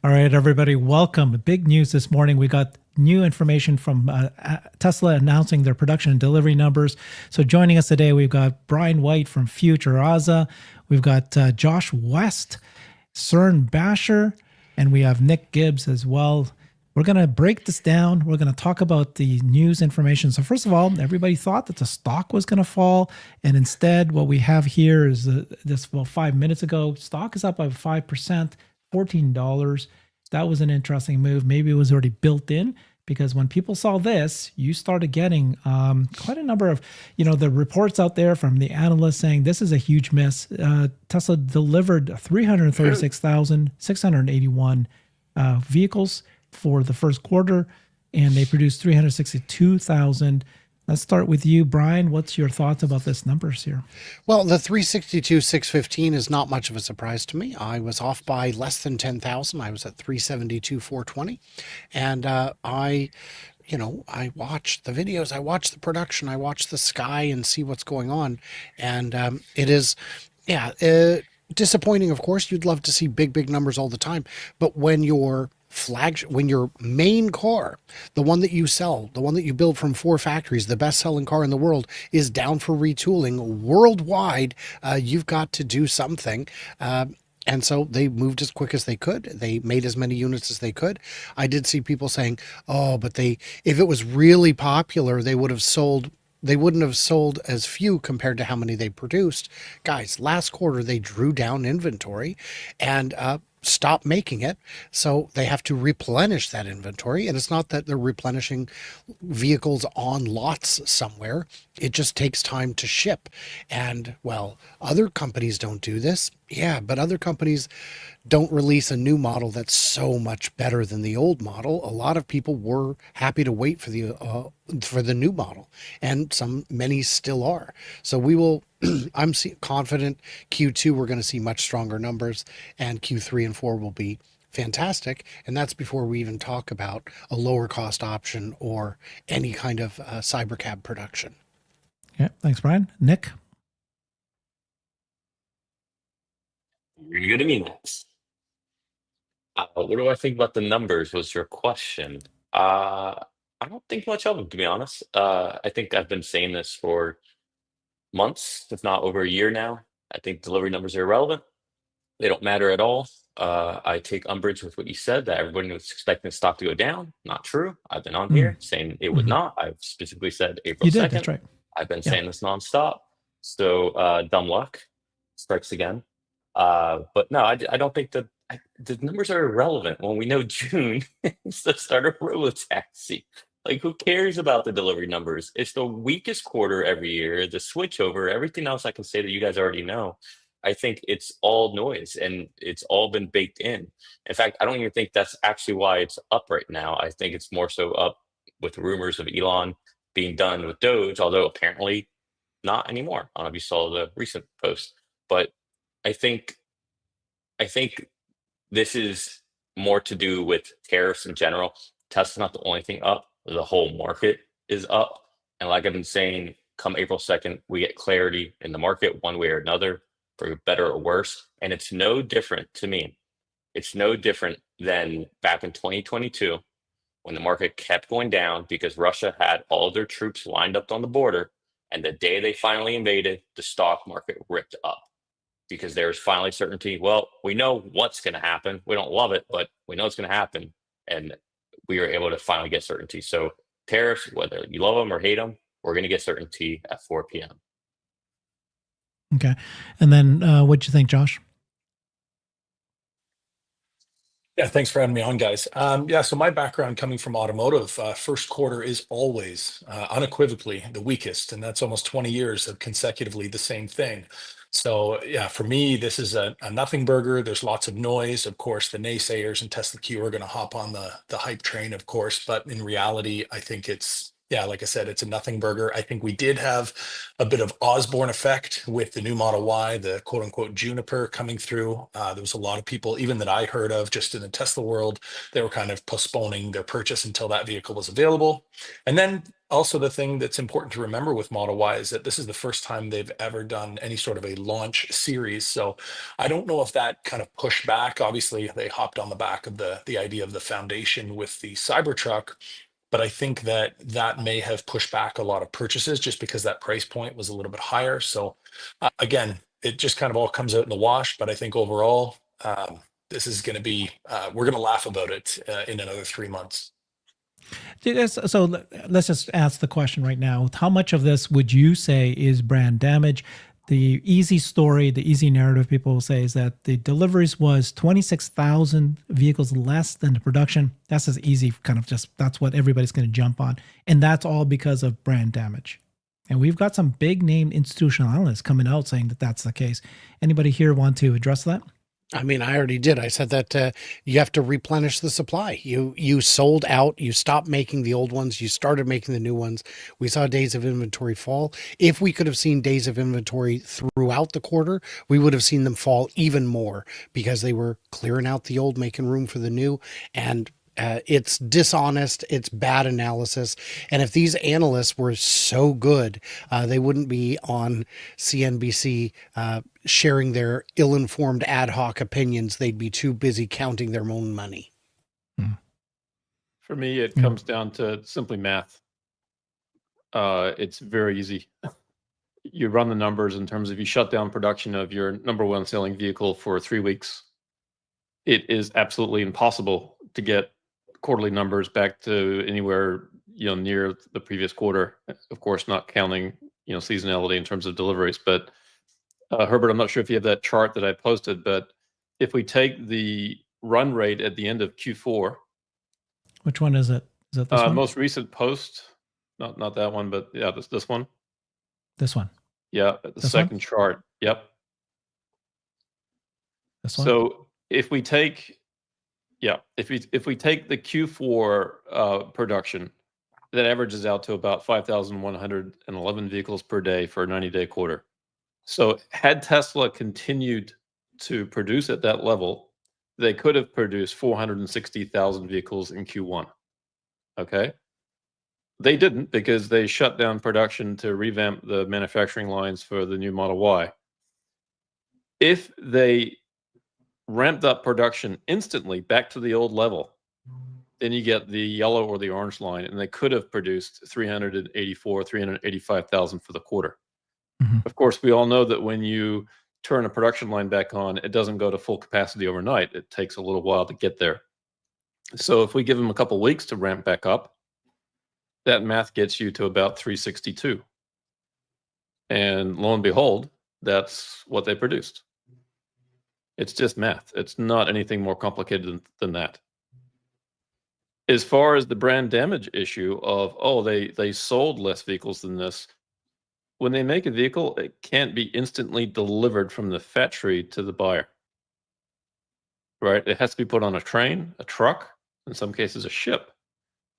All right, everybody, welcome. Big news this morning. We got new information from Tesla announcing their production and delivery numbers. So joining us today, we've got Brian White from Future Aza. We've got Josh West, Cern Basher, and we have Nick Gibbs as well. We're going to break this down. We're going to talk about the news information. So first of all, everybody thought that the stock was going to fall. And instead, what we have here is this, well, 5 minutes ago, stock is up by 5%. $14. That was an interesting move. Maybe it was already built in because when people saw this, you started getting quite a number of, the reports out there from the analysts saying this is a huge miss. Tesla delivered 336,681 vehicles for the first quarter, and they produced 362,000. Let's start with you, Brian. What's your thoughts about this numbers here? Well, the 362,615 is not much of a surprise to me. I was off by less than 10,000. I was at 372,420. And I watch the videos, I watch the production, I watch the sky and see what's going on. And it is, disappointing, of course. You'd love to see big numbers all the time. But when when your main car, the one that you sell, the one that you build from 4 factories, the best selling car in the world, is down for retooling worldwide, you've got to do something. And so they moved as quick as they could. They made as many units as they could. I did see people saying, oh, but if it was really popular, they wouldn't have sold as few compared to how many they produced. Guys, last quarter, they drew down inventory and stopped making it. So they have to replenish that inventory. And it's not that they're replenishing vehicles on lots somewhere. It just takes time to ship. And well, other companies don't do this. Yeah, but other companies don't release a new model that's so much better than the old model. A lot of people were happy to wait for the new model, and many still are. So we will. I'm confident Q2 we're going to see much stronger numbers, and Q3 and 4 will be fantastic. And that's before we even talk about a lower cost option or any kind of cybercab production. Yeah, thanks, Brian. Nick? You're good to me next. What do I think about the numbers was your question. I don't think much of them, to be honest. I think I've been saying this for months, if not over a year now. I think delivery numbers are irrelevant. They don't matter at all. I take umbrage with what you said, that everybody was expecting the stock to go down. Not true. I've been on here saying it would not. I've specifically said April You 2nd. did, that's right. I've been saying this nonstop. So dumb luck strikes again. But no, I don't think that the numbers are irrelevant when we know June is the start of robotaxi. Like, who cares about the delivery numbers? It's the weakest quarter every year. The switchover, everything else I can say that you guys already know. I think it's all noise and it's all been baked in. In fact, I don't even think that's actually why it's up right now. I think it's more so up with rumors of Elon being done with DOGE, although apparently not anymore. I don't know if you saw the recent post, but I think this is more to do with tariffs in general. Tesla's not the only thing up. The whole market is up. And like I've been saying, come April 2nd, we get clarity in the market one way or another, for better or worse. And it's no different to me. It's no different than back in 2022 when the market kept going down because Russia had all of their troops lined up on the border. And the day they finally invaded, the stock market ripped up because there's finally certainty. Well, we know what's going to happen. We don't love it, but we know it's going to happen. And we were able to finally get certainty. So tariffs, whether you love them or hate them, we're going to get certainty at 4 p.m. Okay. And then what'd you think, Josh? Yeah, thanks for having me on, guys. So my background coming from automotive, first quarter is always unequivocally the weakest, and that's almost 20 years of consecutively the same thing. So yeah, for me, this is a nothing burger. There's lots of noise. Of course, the naysayers and Tesla Q are going to hop on the hype train, of course, but in reality, I think like I said, it's a nothing burger. I think we did have a bit of Osborne effect with the new Model Y, the quote unquote Juniper coming through. There was a lot of people, even that I heard of just in the Tesla world, they were kind of postponing their purchase until that vehicle was available. And then Also, the thing that's important to remember with Model Y is that this is the first time they've ever done any sort of a launch series. So I don't know if that kind of pushed back. Obviously, they hopped on the back of the idea of the foundation with the Cybertruck, but I think that that may have pushed back a lot of purchases just because that price point was a little bit higher. So again, it just kind of all comes out in the wash. But I think overall, this is going to be, we're going to laugh about it in another 3 months. So let's just ask the question right now. How much of this would you say is brand damage? The easy story, the easy narrative people will say is that the deliveries was 26,000 vehicles less than the production. That's as easy, kind of just, that's what everybody's going to jump on. And that's all because of brand damage. And we've got some big name institutional analysts coming out saying that that's the case. Anybody here want to address that? I mean, I already did. I said that you have to replenish the supply. You sold out. You stopped making the old ones. You started making the new ones. We saw days of inventory fall. If we could have seen days of inventory throughout the quarter, we would have seen them fall even more because they were clearing out the old, making room for the new. And it's dishonest. It's bad analysis. And if these analysts were so good, they wouldn't be on CNBC sharing their ill-informed ad hoc opinions. They'd be too busy counting their own money. For me, it comes down to simply math. It's very easy. You run the numbers in terms of you shut down production of your number one selling vehicle for 3 weeks. It is absolutely impossible to get quarterly numbers back to anywhere near the previous quarter. Of course, not counting seasonality in terms of deliveries. But Herbert, I'm not sure if you have that chart that I posted, but if we take the run rate at the end of Q4, which one is it? Is it this one? Most recent post, not that one, but yeah, this one. This one. Yeah, the second chart. Yep. This one. So if we take if we take the Q4 production, that averages out to about 5,111 vehicles per day for a 90-day quarter. So had Tesla continued to produce at that level, they could have produced 460,000 vehicles in Q1. Okay. They didn't because they shut down production to revamp the manufacturing lines for the new Model Y. If they ramped up production instantly back to the old level, then you get the yellow or the orange line, and they could have produced 385,000 for the quarter. Mm-hmm. Of course, we all know that when you turn a production line back on, it doesn't go to full capacity overnight. It takes a little while to get there. So if we give them a couple of weeks to ramp back up, that math gets you to about 362. And lo and behold, that's what they produced. It's just math. It's not anything more complicated than that. As far as the brand damage issue of, they sold less vehicles than this, when they make a vehicle, it can't be instantly delivered from the factory to the buyer. Right? It has to be put on a train, a truck, in some cases a ship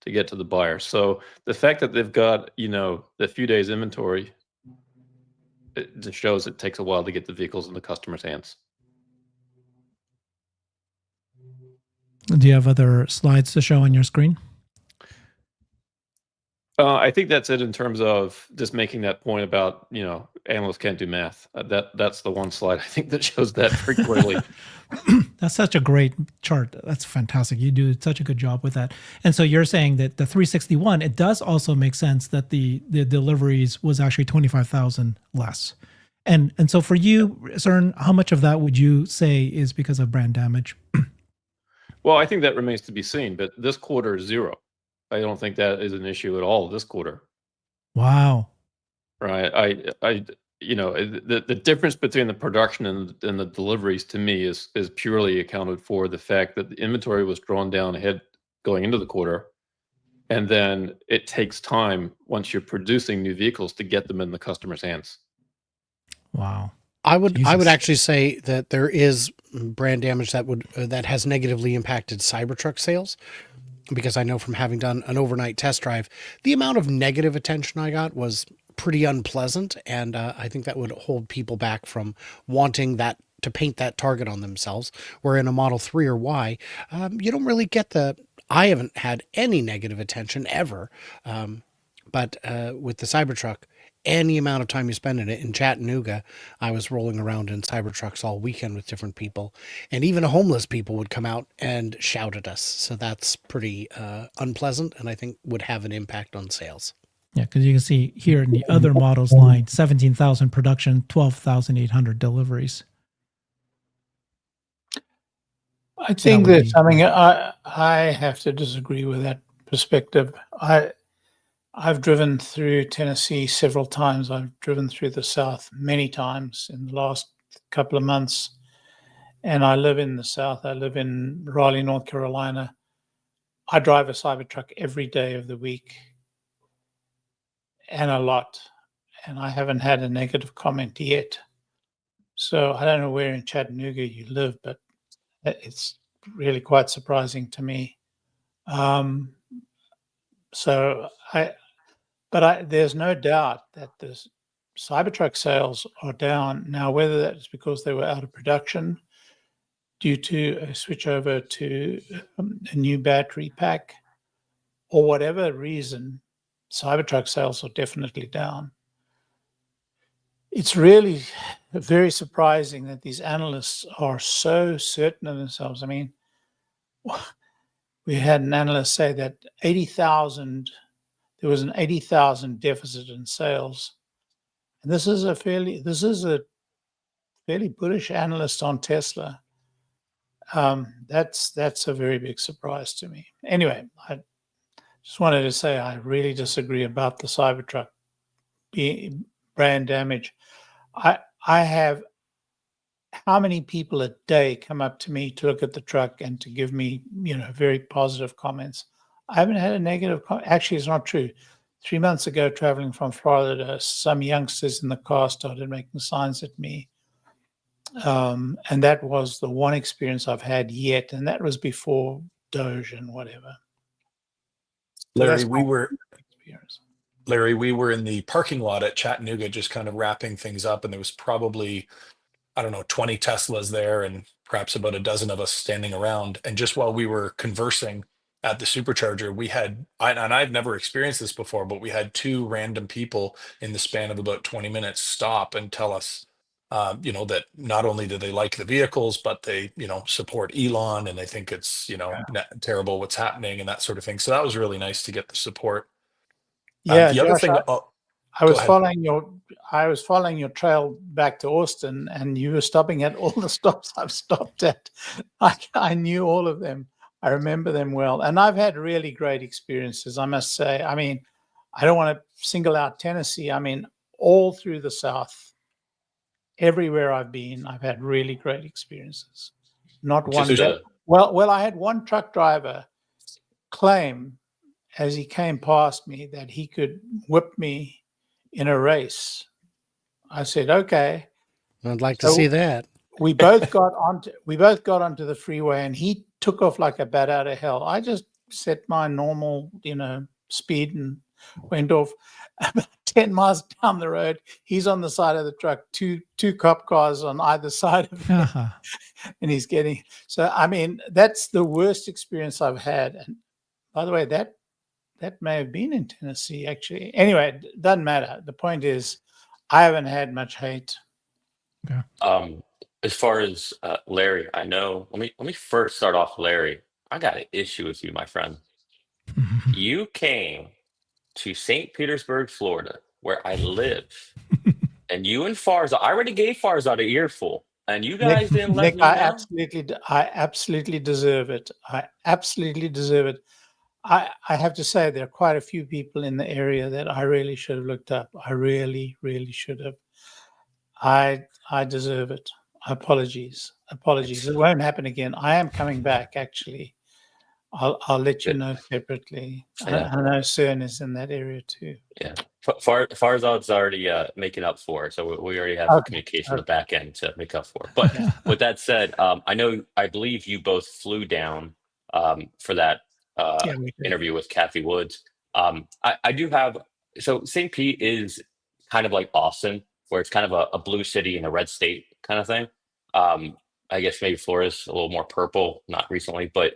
to get to the buyer. So the fact that they've got, the few days inventory, it just shows it takes a while to get the vehicles in the customer's hands. Do you have other slides to show on your screen? I think that's it in terms of just making that point about, analysts can't do math. That's the one slide I think that shows that pretty clearly. That's such a great chart. That's fantastic. You do such a good job with that. And so you're saying that the 361, it does also make sense that the deliveries was actually 25,000 less. And so for you, CERN, how much of that would you say is because of brand damage? Well, I think that remains to be seen, but this quarter is zero. I don't think that is an issue at all this quarter. Wow. Right. The difference between the production and the deliveries to me is purely accounted for the fact that the inventory was drawn down ahead going into the quarter. And then it takes time once you're producing new vehicles to get them in the customer's hands. Wow. I would Jesus. actually say that there is brand damage that has negatively impacted Cybertruck sales, because I know from having done an overnight test drive, the amount of negative attention I got was pretty unpleasant, and I think that would hold people back from wanting that to paint that target on themselves. Where in a Model 3 or Y, you don't really get I haven't had any negative attention ever. But with the Cybertruck, any amount of time you spend in it, in Chattanooga, I was rolling around in Cybertrucks all weekend with different people, and even homeless people would come out and shout at us. So that's pretty unpleasant, and I think would have an impact on sales. Yeah, because you can see here in the other models line, 17,000 production, 12,800 deliveries. I So think that would there's be- something I have to disagree with that perspective. I've driven through Tennessee several times. I've driven through the South many times in the last couple of months, and I live in the South. I live in Raleigh, North Carolina. I drive a Cybertruck every day of the week, and a lot, and I haven't had a negative comment yet. So I don't know where in Chattanooga you live, but it's really quite surprising to me. There's no doubt that the Cybertruck sales are down now. Whether that is because they were out of production due to a switch over to a new battery pack, or whatever reason, Cybertruck sales are definitely down. It's really very surprising that these analysts are so certain of themselves. I mean, we had an analyst say that there was an 80,000 deficit in sales. And this is a fairly bullish analyst on Tesla. That's a very big surprise to me. Anyway, I just wanted to say I really disagree about the Cybertruck brand damage. I have how many people a day come up to me to look at the truck and to give me, very positive comments. I haven't had a negative comment. Actually, it's not true. 3 months ago, traveling from Florida, some youngsters in the car started making signs at me. And that was the one experience I've had yet. And that was before DOGE and whatever. Larry, we were in the parking lot at Chattanooga, just kind of wrapping things up. And there was probably, 20 Teslas there and perhaps about a dozen of us standing around. And just while we were conversing at the supercharger, and I've never experienced this before, but we had two random people in the span of about 20 minutes stop and tell us, that not only do they like the vehicles, but they, support Elon and they think it's, terrible what's happening and that sort of thing. So that was really nice to get the support. Yeah, The other Josh, thing, I was ahead. following your trail back to Austin, and you were stopping at all the stops I've stopped at. I knew all of them. I remember them well, and I've had really great experiences, I must say. I mean, I don't want to single out Tennessee. I mean, all through the South, everywhere I've been, I've had really great experiences. Not one. Well, I had one truck driver claim as he came past me that he could whip me in a race. I said, okay. I'd like to see that. We both got onto the freeway, and he took off like a bat out of hell. I just set my normal, speed and went off. About 10 miles down the road, he's on the side of the truck, two cop cars on either side of him. And he's getting, so I mean, that's the worst experience I've had. And by the way, that may have been in Tennessee, actually. Anyway, it doesn't matter. The point is, I haven't had much hate. Okay. As far as Larry, I know. Let me first start off, Larry. I got an issue with you, my friend. You came to St. Petersburg, Florida, where I live, and you and Farzad. I already gave Farzad an earful, and you guys didn't let Nick, me know. I absolutely deserve it. I absolutely deserve it. I have to say there are quite a few people in the area that I really should have looked up. I really, really should have. I deserve it. Apologies. It won't happen again. I am coming back, actually. I'll let you know separately. Yeah. I know CERN is in that area too. Yeah, Farzad's already making up for it, so we already have communication on the back end to make up for it. But with that said, I believe you both flew down for that interview with Kathy Woods. I do have, so St. Pete is kind of like Austin, where it's kind of a blue city in a red state kind of thing. I guess maybe Florida's a little more purple, not recently, but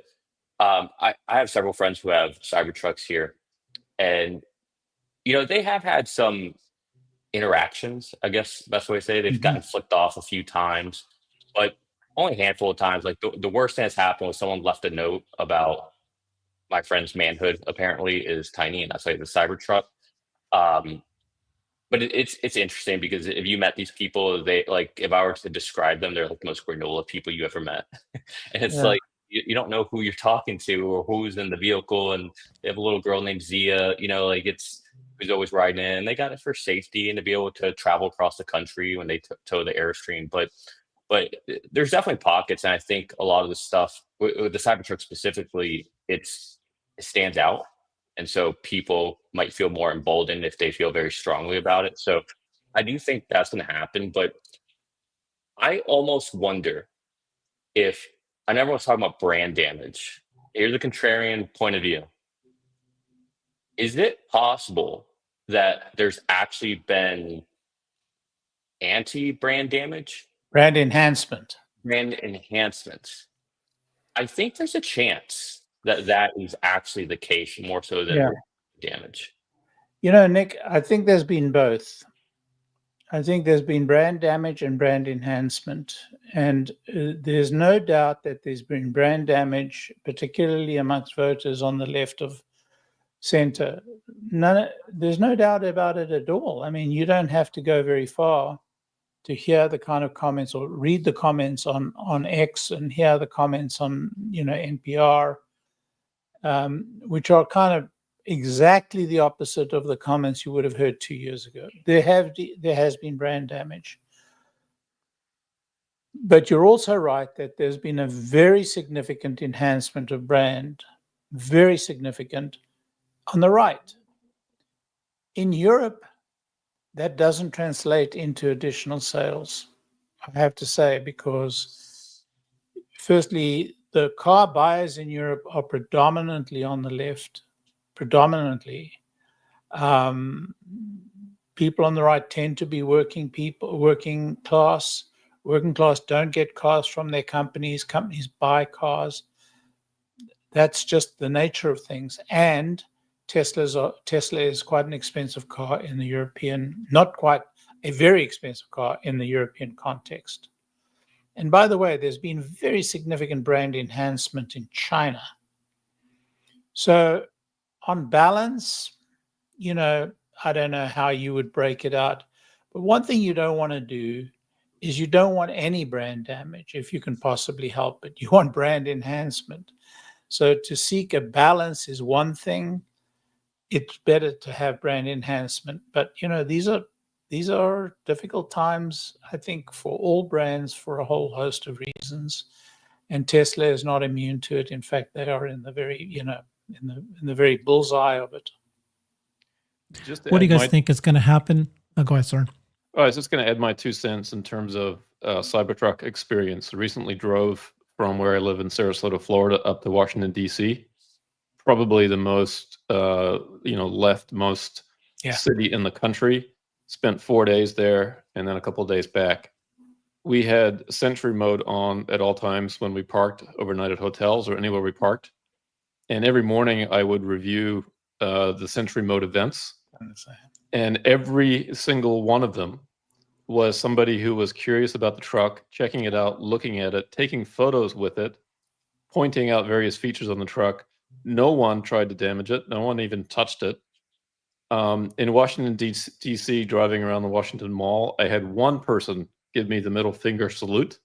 I have several friends who have Cybertrucks here, and They have had some interactions, I guess best way to say it. They've gotten flicked off a few times, but only a handful of times. Like the worst thing that's happened was someone left a note about my friend's manhood apparently is tiny, and that's like the Cybertruck. Um, but it's interesting because if you met these people, they like if I were to describe them, they're like the most granola people you ever met, and it's Yeah. like you don't know who you're talking to or who's in the vehicle, and they have a little girl named Zia, like it's who's always riding in. They got it for safety and to be able to travel across the country when they tow the Airstream, but there's definitely pockets, and I think a lot of the stuff with the Cybertruck specifically, it stands out, and so people might feel more emboldened if they feel very strongly about it. So I do think that's going to happen, but I almost wonder if I never was talking about brand damage. Here's a contrarian point of view. Is it possible that there's actually been anti-brand damage? Brand enhancement. Brand enhancements. I think there's a chance that that is actually the case more so than damage. Nick, I think there's been both. I think there's been brand damage and brand enhancement. And there's no doubt that there's been brand damage, particularly amongst voters on the left of center. There's no doubt about it at all. I mean, you don't have to go very far to hear the kind of comments or read the comments on X and hear the comments on, NPR, which are kind of exactly the opposite of the comments you would have heard 2 years ago. There has been brand damage. But you're also right that there's been a very significant enhancement of brand, very significant, on the right. In Europe, that doesn't translate into additional sales, I have to say, because firstly, the car buyers in Europe are predominantly on the left, predominantly. People on the right tend to be working class. Working class don't get cars from their companies. Companies buy cars. That's just the nature of things. And Tesla is quite an expensive car in the European, not quite a very expensive car in the European context. And by the way, there's been very significant brand enhancement in China. So on balance, I don't know how you would break it out. But one thing you don't want to do is you don't want any brand damage if you can possibly help it. You want brand enhancement. So to seek a balance is one thing. It's better to have brand enhancement. But, these are difficult times, I think, for all brands for a whole host of reasons. And Tesla is not immune to it. In fact, they are in the very, in the very bullseye of it. What do you guys think is going to happen? Oh, go ahead, sir. I was just going to add my 2 cents in terms of Cybertruck experience. I recently drove from where I live in Sarasota, Florida, up to Washington, D.C. Probably the most, leftmost city in the country. Spent 4 days there and then a couple of days back. We had Sentry mode on at all times when we parked overnight at hotels or anywhere we parked. And every morning I would review the Sentry mode events. And every single one of them was somebody who was curious about the truck, checking it out, looking at it, taking photos with it, pointing out various features on the truck. No one tried to damage it. No one even touched it. In Washington, D.C., driving around the Washington Mall, I had one person give me the middle finger salute.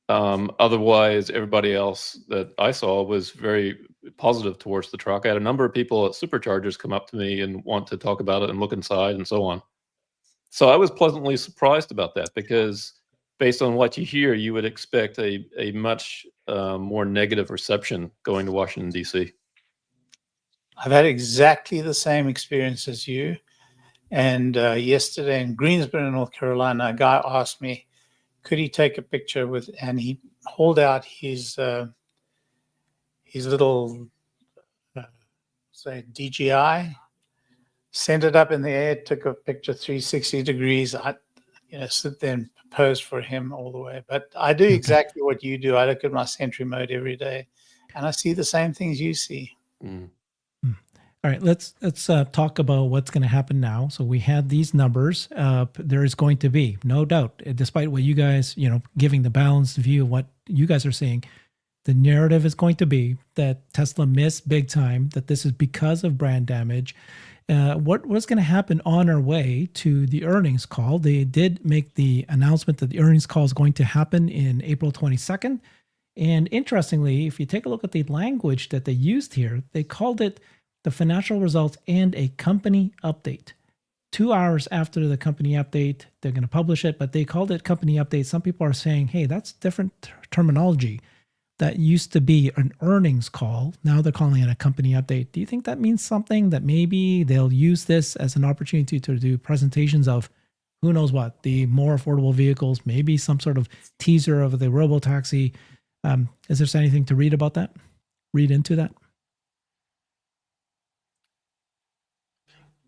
Otherwise, everybody else that I saw was very positive towards the truck. I had a number of people at Superchargers come up to me and want to talk about it and look inside and so on. So I was pleasantly surprised about that because based on what you hear, you would expect a much more negative reception going to Washington, D.C. I've had exactly the same experience as you. And yesterday in Greensboro, North Carolina, a guy asked me, could he take a picture with, and he pulled out his little, say, DJI, sent it up in the air, took a picture 360 degrees. I, sit there and pose for him all the way. But I do exactly what you do. I look at my Sentry mode every day, and I see the same things you see. Mm. All right, let's talk about what's going to happen now. So we had these numbers. There is going to be no doubt, despite what you guys, giving the balanced view of what you guys are saying, the narrative is going to be that Tesla missed big time. That this is because of brand damage. What's going to happen on our way to the earnings call? They did make the announcement that the earnings call is going to happen in April 22nd. And interestingly, if you take a look at the language that they used here, they called it the financial results and a company update. 2 hours after the company update, they're going to publish it, but they called it company update. Some people are saying, hey, that's different terminology. That used to be an earnings call. Now they're calling it a company update. Do you think that means something, that maybe they'll use this as an opportunity to do presentations of who knows what, the more affordable vehicles, maybe some sort of teaser of the robotaxi? Is there anything to read about that? Read into that?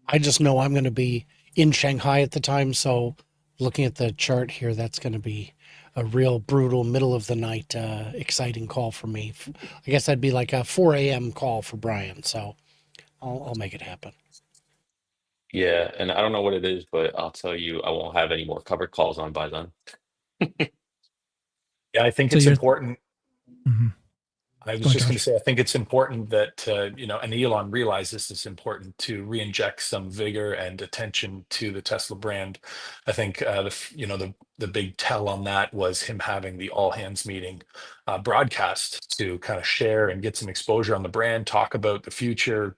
I just know I'm going to be in Shanghai at the time, so looking at the chart here, that's going to be a real brutal middle of the night exciting call for me. I guess that'd be like a 4 a.m. call for Brian, so I'll make it happen. Yeah, and I don't know what it is, but I'll tell you, I won't have any more covered calls on by then. Yeah, I think So it's you're- important. Mhm. I was Go on, just going to Josh. say, I think it's important that, and Elon realizes it's important to re-inject some vigor and attention to the Tesla brand. I think, the big tell on that was him having the all hands meeting broadcast to kind of share and get some exposure on the brand, talk about the future,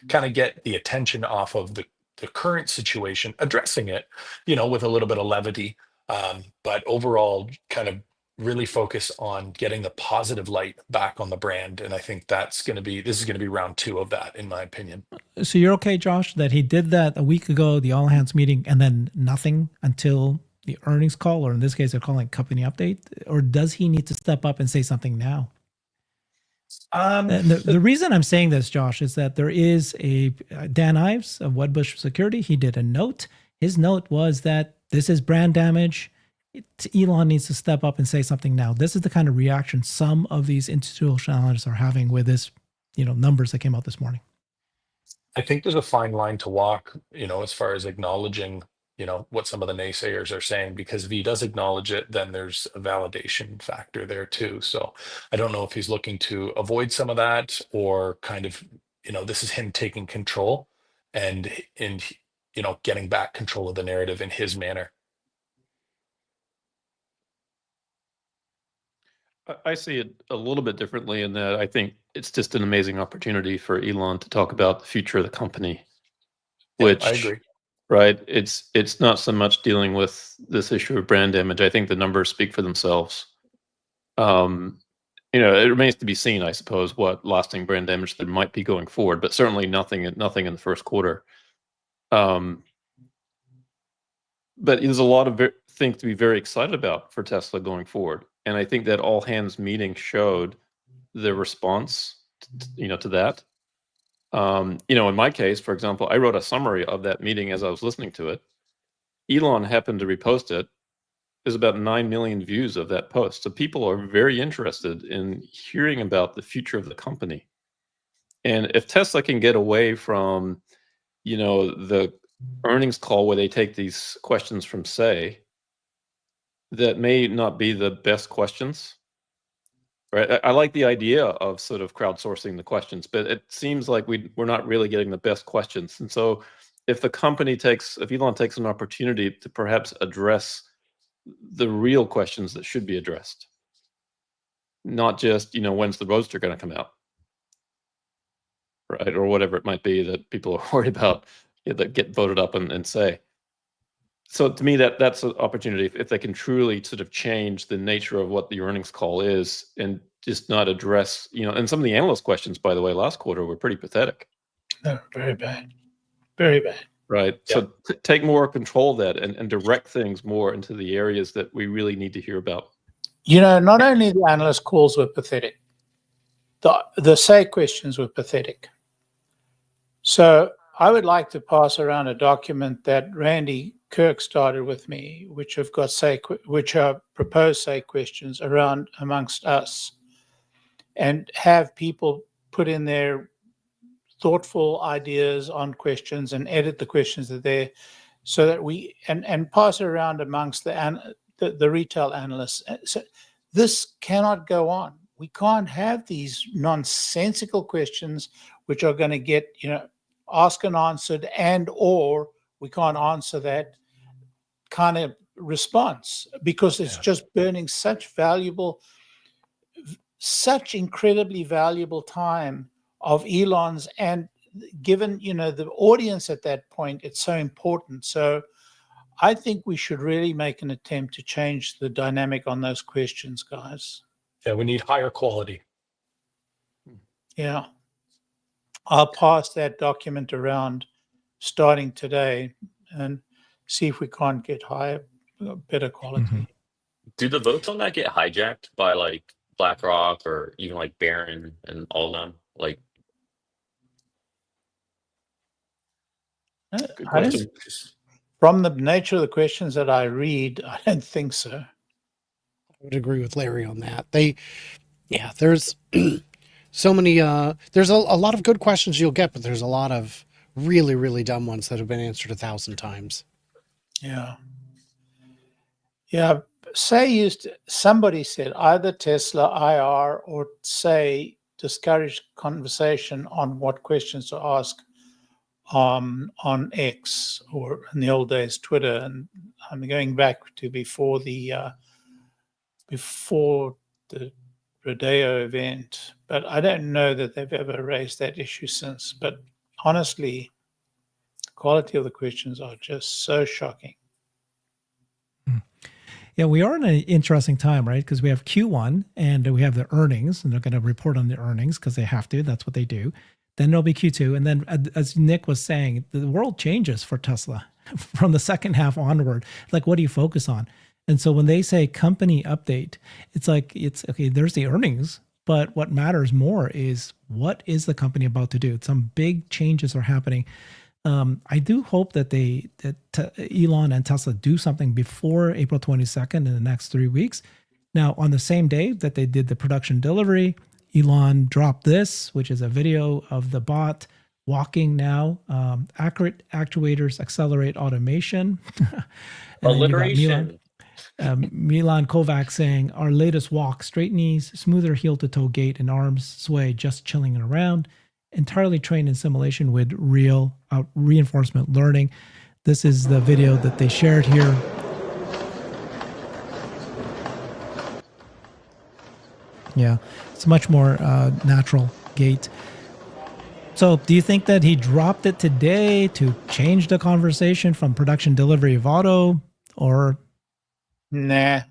kind of get the attention off of the current situation, addressing it, with a little bit of levity. But overall, kind of really focus on getting the positive light back on the brand. And I think this is going to be round 2 of that, in my opinion. So you're okay, Josh, that he did that a week ago, the all hands meeting, and then nothing until the earnings call, or in this case, they're calling it company update? Or does he need to step up and say something now? And the reason I'm saying this, Josh, is that there is a Dan Ives of Wedbush Security. He did a note. His note was that this is brand damage. Elon needs to step up and say something now. This is the kind of reaction some of these institutional analysts are having with this, numbers that came out this morning. I think there's a fine line to walk, as far as acknowledging, what some of the naysayers are saying, because if he does acknowledge it, then there's a validation factor there too. So I don't know if he's looking to avoid some of that, or kind of, this is him taking control and getting back control of the narrative in his manner. I see it a little bit differently in that I think it's just an amazing opportunity for Elon to talk about the future of the company, which I agree. Right. It's not so much dealing with this issue of brand damage. I think the numbers speak for themselves. It remains to be seen, I suppose, what lasting brand damage there might be going forward, but certainly nothing in the first quarter. But there's a lot of things to be very excited about for Tesla going forward. And I think that all hands meeting showed the response, to that. In my case, for example, I wrote a summary of that meeting as I was listening to it. Elon happened to repost it. There's about 9 million views of that post. So people are very interested in hearing about the future of the company. And if Tesla can get away from, the earnings call where they take these questions from Say, that may not be the best questions. Right. I like the idea of sort of crowdsourcing the questions, but it seems like we're not really getting the best questions. And so if Elon takes an opportunity to perhaps address the real questions that should be addressed, not just, when's the Roadster going to come out? Right. Or whatever it might be that people are worried about, that get voted up and say. So to me, that's an opportunity if they can truly sort of change the nature of what the earnings call is, and just not address, and some of the analyst questions, by the way, last quarter were pretty pathetic. No, very bad. Very bad. Right. Yeah. So take more control of that and direct things more into the areas that we really need to hear about. Not only the analyst calls were pathetic, the Say questions were pathetic. So I would like to pass around a document that Randy Kirk started with me, which are proposed Say questions around amongst us, and have people put in their thoughtful ideas on questions and edit the questions that are there, so that we and pass it around amongst the retail analysts. So this cannot go on. We can't have these nonsensical questions which are going to get, asked and answered, or we can't answer that kind of response, because it's just burning such incredibly valuable time of Elon's, and given, the audience at that point, it's so important. So I think we should really make an attempt to change the dynamic on those questions, guys. Yeah, we need higher quality. Yeah. I'll pass that document around starting today and see if we can't get better quality. Mhm. Do the votes on that get hijacked by like BlackRock or even like Barron and all them? Like, Good I don't- question. From the nature of the questions that I read, I don't think so. I would agree with Larry on that. There's so many, there's a lot of good questions you'll get, but there's a lot of really, really dumb ones that have been answered 1,000 times. Yeah. Yeah. Somebody said either Tesla IR or say discourage conversation on what questions to ask on X, or in the old days Twitter, and I'm going back to before the Rodeo event, but I don't know that they've ever raised that issue since. But honestly, the quality of the questions are just so shocking. Yeah, we are in an interesting time, right? Because we have Q1 and we have the earnings, and they're going to report on the earnings because they have to. That's what they do. Then there'll be Q2. And then, as Nick was saying, the world changes for Tesla from the second half onward. Like, what do you focus on? And so when they say company update, it's like, it's okay, there's the earnings, but what matters more is what is the company about to do? Some big changes are happening. I do hope that Elon and Tesla do something before April 22nd in the next 3 weeks. Now, on the same day that they did the production delivery, Elon dropped this, which is a video of the bot walking now. Accurate actuators accelerate automation. And then you got Milan Kovac saying, our latest walk, straight knees, smoother heel to toe gait, and arms sway, just chilling around. Entirely trained in simulation with real reinforcement learning. This is the video that they shared here. Yeah, it's much more natural gait. So do you think that he dropped it today to change the conversation from production delivery of auto, or? Nah,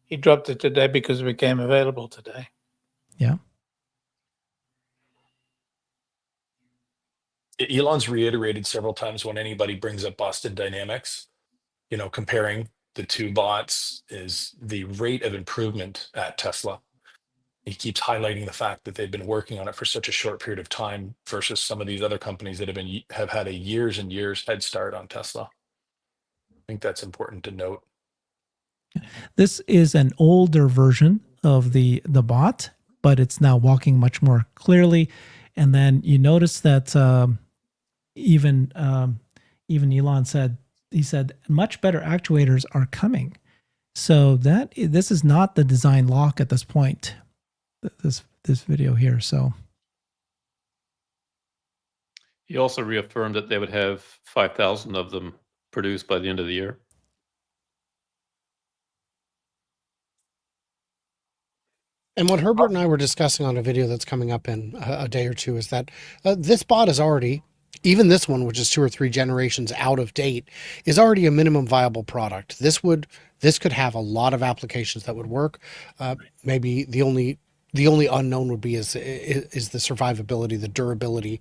he dropped it today because it became available today. Yeah. Elon's reiterated several times when anybody brings up Boston Dynamics, comparing the two bots, is the rate of improvement at Tesla. He keeps highlighting the fact that they've been working on it for such a short period of time versus some of these other companies that have had a years and years head start on Tesla. I think that's important to note. This is an older version of the bot, but it's now walking much more clearly. And then you notice that even Elon said, much better actuators are coming. So this is not the design lock at this point. This video here. So he also reaffirmed that they would have 5,000 of them produced by the end of the year. And what Herbert and I were discussing on a video that's coming up in a day or two is that this bot is already, even this one, which is 2 or 3 generations out of date, is already a minimum viable product. This could have a lot of applications that would work. Maybe the only unknown would be is the survivability, the durability.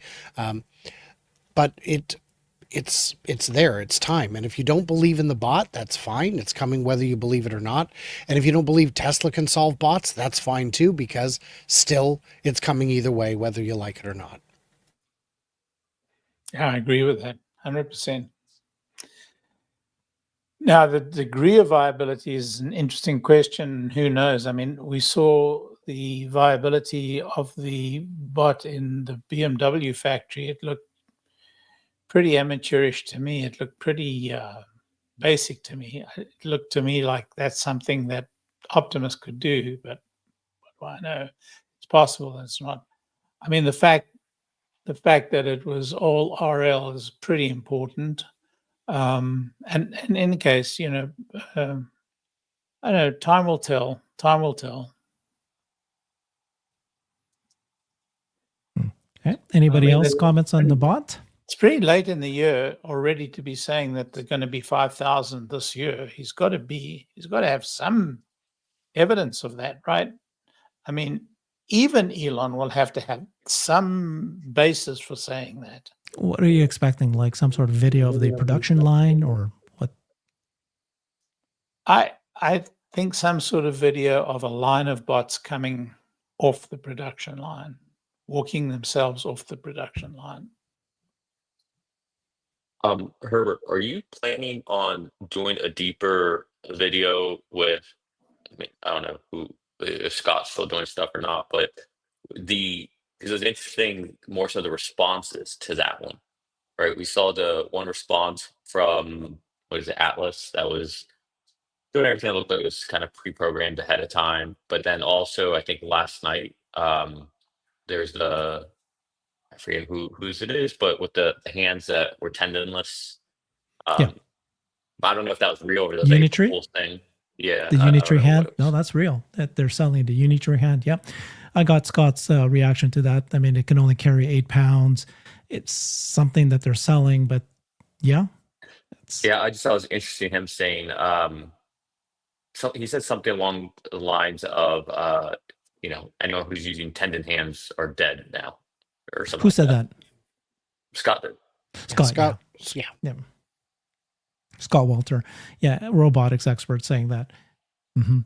But it's there, it's time. And if you don't believe in the bot, that's fine. It's coming whether you believe it or not. And if you don't believe Tesla can solve bots, that's fine too, because still it's coming either way, whether you like it or not. Yeah, I agree with that 100%. Now, the degree of viability is an interesting question. Who knows? I mean, we saw the viability of the bot in the BMW factory, it looked pretty amateurish to me. It looked pretty basic to me. It looked to me like that's something that Optimus could do, but what do I know? It's possible that it's not. I mean, the fact that it was all RL is pretty important. And in any case, I don't know, time will tell. Time will tell. Okay. Anybody mean, else comments on the bot? It's pretty late in the year already to be saying that there's going to be 5,000 this year. He's got to have some evidence of that, right? I mean, even Elon will have to have some basis for saying that. What are you expecting? Like some sort of video of the production line or what? I think some sort of video of a line of bots coming off the production line, walking themselves off the production line. Herbert, are you planning on doing a deeper video with, I don't know if Scott's still doing stuff or not, but because it was interesting more so the responses to that one, right? We saw the one response from, Atlas, that was doing everything that looked like it was kind of pre-programmed ahead of time. But then also, I think last night, there's I forget whose it is, but with the hands that were tendonless. Yeah. I don't know if that was real or the Unitree? whole thing. Yeah. The I don't Unitree know hand? what it No, was. that's real. That they're selling the Unitree hand. Yep. I got Scott's reaction to that. I mean, it can only carry 8 pounds. It's something that they're selling, but yeah. Yeah, I just thought it was interesting him saying, he said something along the lines of, anyone who's using tendon hands are dead now, or something. Who like said that? Scott did. Scott. Scott, yeah. Yeah. Scott Walter. Yeah. Robotics expert saying that. Mm-hmm.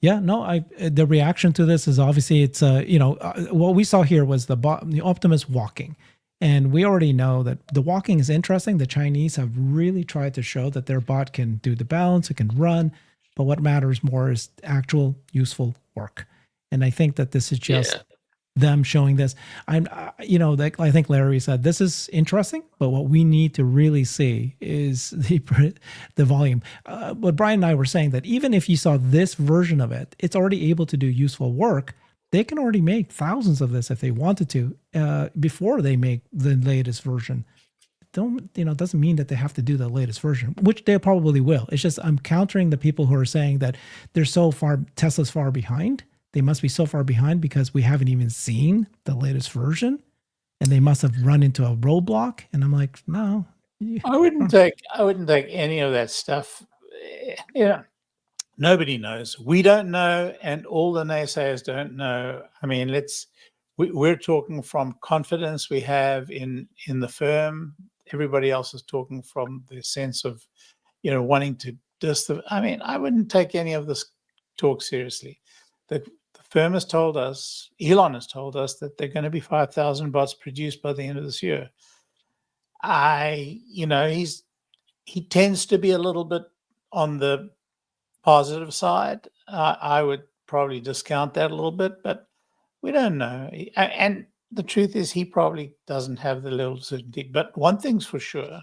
Yeah, no, the reaction to this is obviously it's, what we saw here was the Optimus walking. And we already know that the walking is interesting. The Chinese have really tried to show that their bot can do the balance, it can run, but what matters more is actual useful work. And I think that this is just them showing this. I think Larry said this is interesting, but what we need to really see is the volume. But Brian and I were saying that even if you saw this version of it, it's already able to do useful work. They can already make thousands of this if they wanted to before they make the latest version. Doesn't mean that they have to do the latest version, which they probably will. It's just I'm countering the people who are saying that they're so far, Tesla's far behind. They must be so far behind because we haven't even seen the latest version, and they must have run into a roadblock. And I'm like, no. I wouldn't take any of that stuff. Yeah. Nobody knows. We don't know, and all the naysayers don't know. I mean, we're talking from confidence we have in the firm. Everybody else is talking from the sense of, wanting to I wouldn't take any of this talk seriously. The firm has told us, Elon has told us that there are going to be 5,000 bots produced by the end of this year. He tends to be a little bit on the positive side. I would probably discount that a little bit, but we don't know. And the truth is he probably doesn't have the level of certainty. But one thing's for sure.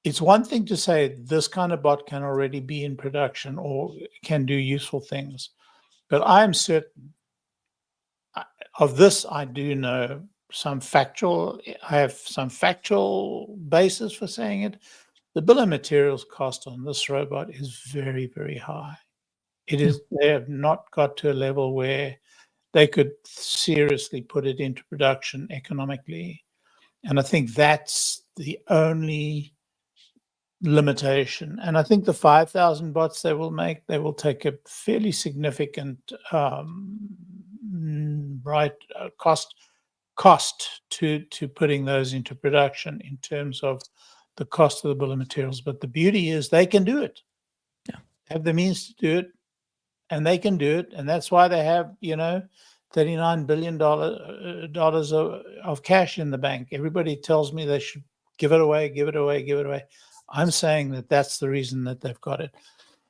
It's one thing to say this kind of bot can already be in production or can do useful things. But I am certain of this. I do know I have some factual basis for saying it. The bill of materials cost on this robot is very, very high. They have not got to a level where they could seriously put it into production economically. And I think that's the only limitation. And I think the 5,000 bots they will make, they will take a fairly significant cost to putting those into production in terms of the cost of the bill of materials. But the beauty is they can do it. Yeah. Have the means to do it, and they can do it. And that's why they have, $39 billion of cash in the bank. Everybody tells me they should give it away. I'm saying that that's the reason that they've got it.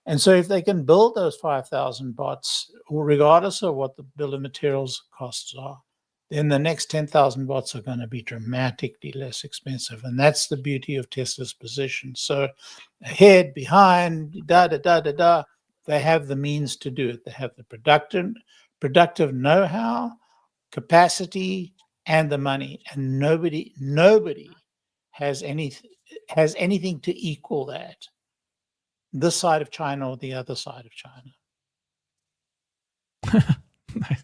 And so if they can build those 5,000 bots, regardless of what the bill of materials costs are, then the next 10,000 watts are going to be dramatically less expensive. And that's the beauty of Tesla's position. So ahead, behind, they have the means to do it. They have the productive know-how, capacity, and the money. And nobody has anything to equal that, this side of China or the other side of China. Nice.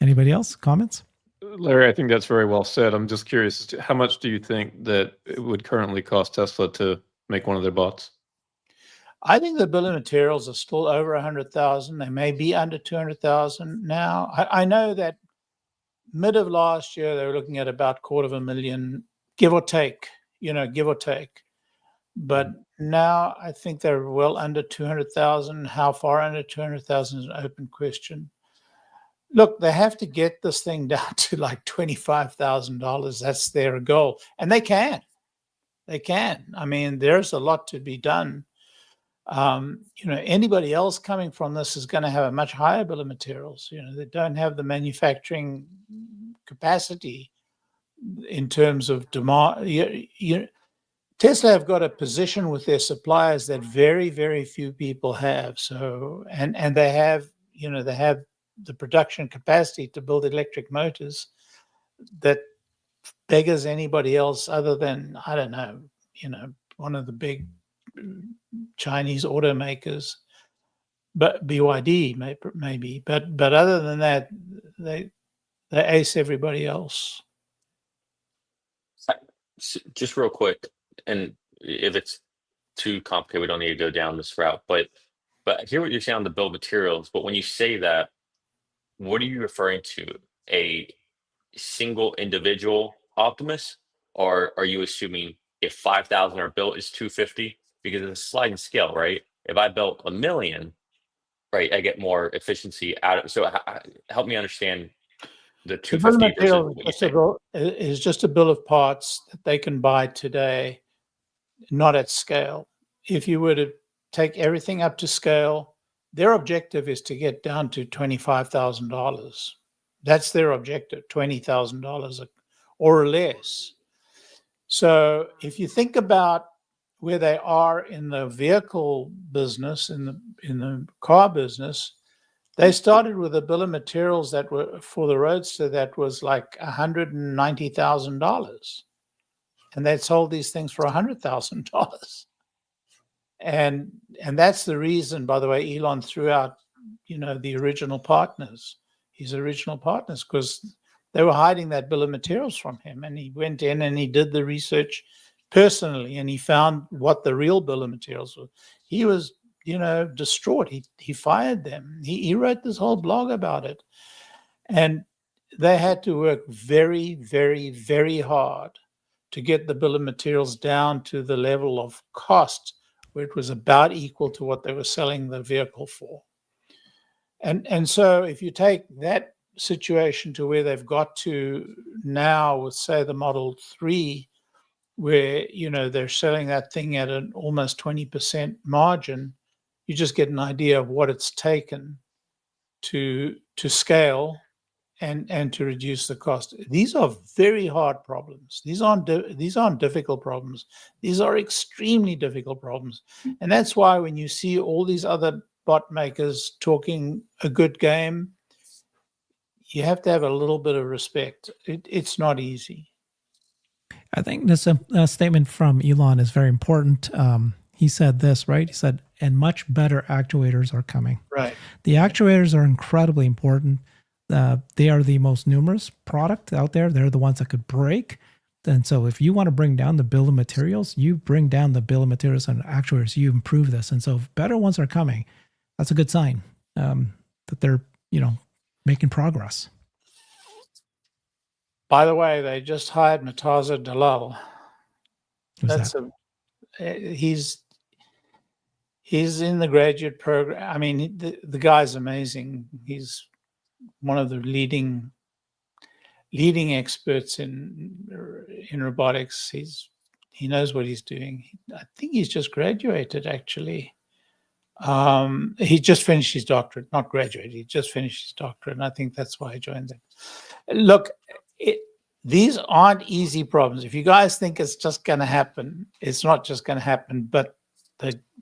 Anybody else? Comments? Larry, I think that's very well said. I'm just curious, how much do you think that it would currently cost Tesla to make one of their bots? I think the bill of materials are still over 100,000. They may be under 200,000 now. I know that mid of last year, they were looking at about $250,000, give or take, give or take. But now I think they're well under 200,000. How far under 200,000 is an open question. Look, they have to get this thing down to like $25,000. That's their goal. And they can. They can. I mean, there's a lot to be done. Anybody else coming from this is going to have a much higher bill of materials. They don't have the manufacturing capacity in terms of demand. Tesla have got a position with their suppliers that very, very few people have. So, and they have, they have the production capacity to build electric motors that beggars anybody else other than, I don't know, one of the big Chinese automakers, but BYD maybe. But other than that, they ace everybody else. Just real quick, and if it's too complicated, we don't need to go down this route. But I hear what you're saying on the bill of materials. But when you say that, what are you referring to? A single individual Optimus, or are you assuming if 5,000 are built is 250? Because it's a sliding scale, right? If I built 1 million, right, I get more efficiency out of it. So help me understand the 250 versus what you say. Is just a bill of parts that they can buy today, not at scale. If you were to take everything up to scale, their objective is to get down to $25,000. That's their objective, $20,000 or less. So if you think about where they are in the vehicle business, in the car business, they started with a bill of materials that were for the Roadster that was like $190,000, and they sold these things for $100,000. And that's the reason, by the way, Elon threw out, the original partners, his original partners, because they were hiding that bill of materials from him. And he went in and he did the research personally, and he found what the real bill of materials was. He was, distraught. He fired them. He wrote this whole blog about it. And they had to work very, very, very hard to get the bill of materials down to the level of cost where it was about equal to what they were selling the vehicle for. And so if you take that situation to where they've got to now with, say, the Model 3, where, they're selling that thing at an almost 20% margin, you just get an idea of what it's taken to scale and to reduce the cost. These are very hard problems. These aren't difficult problems. These are extremely difficult problems. And that's why when you see all these other bot makers talking a good game, you have to have a little bit of respect. It's not easy. I think this statement from Elon is very important. He said this, right? He said, and much better actuators are coming. Right. The actuators are incredibly important. They are the most numerous product out there. They're the ones that could break. And so if you want to bring down the bill of materials, you bring down the bill of materials and actuators, you improve this. And so if better ones are coming, that's a good sign that they're, making progress. By the way, they just hired Murtaza Dalal. He's in the graduate program. I mean, the guy's amazing. He's one of the leading experts in robotics. He knows what he's doing. I think he's just graduated, actually. He just finished his doctorate, not graduated. He just finished his doctorate, and I think that's why he joined them. Look, these aren't easy problems. If you guys think it's just going to happen, it's not just going to happen. But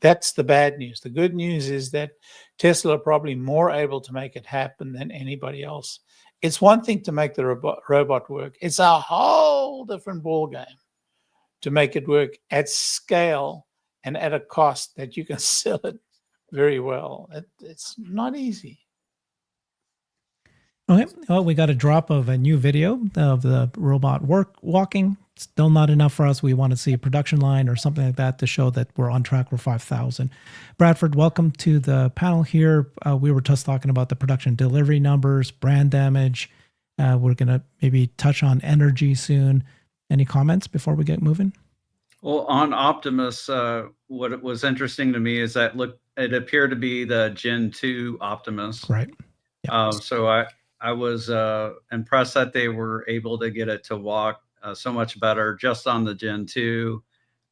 that's the bad news. The good news is that Tesla are probably more able to make it happen than anybody else. It's one thing to make the robot work. It's a whole different ballgame to make it work at scale and at a cost that you can sell it very well. It's not easy. Okay. Well, we got a drop of a new video of the robot walking. Still not enough for us. We want to see a production line or something like that to show that we're on track for 5,000. Bradford, welcome to the panel here. We were just talking about the production delivery numbers, brand damage. We're going to maybe touch on energy soon. Any comments before we get moving? Well, on Optimus, what was interesting to me is that it appeared to be the Gen 2 Optimus. Right. Yeah. So I was impressed that they were able to get it to walk so much better just on the Gen 2.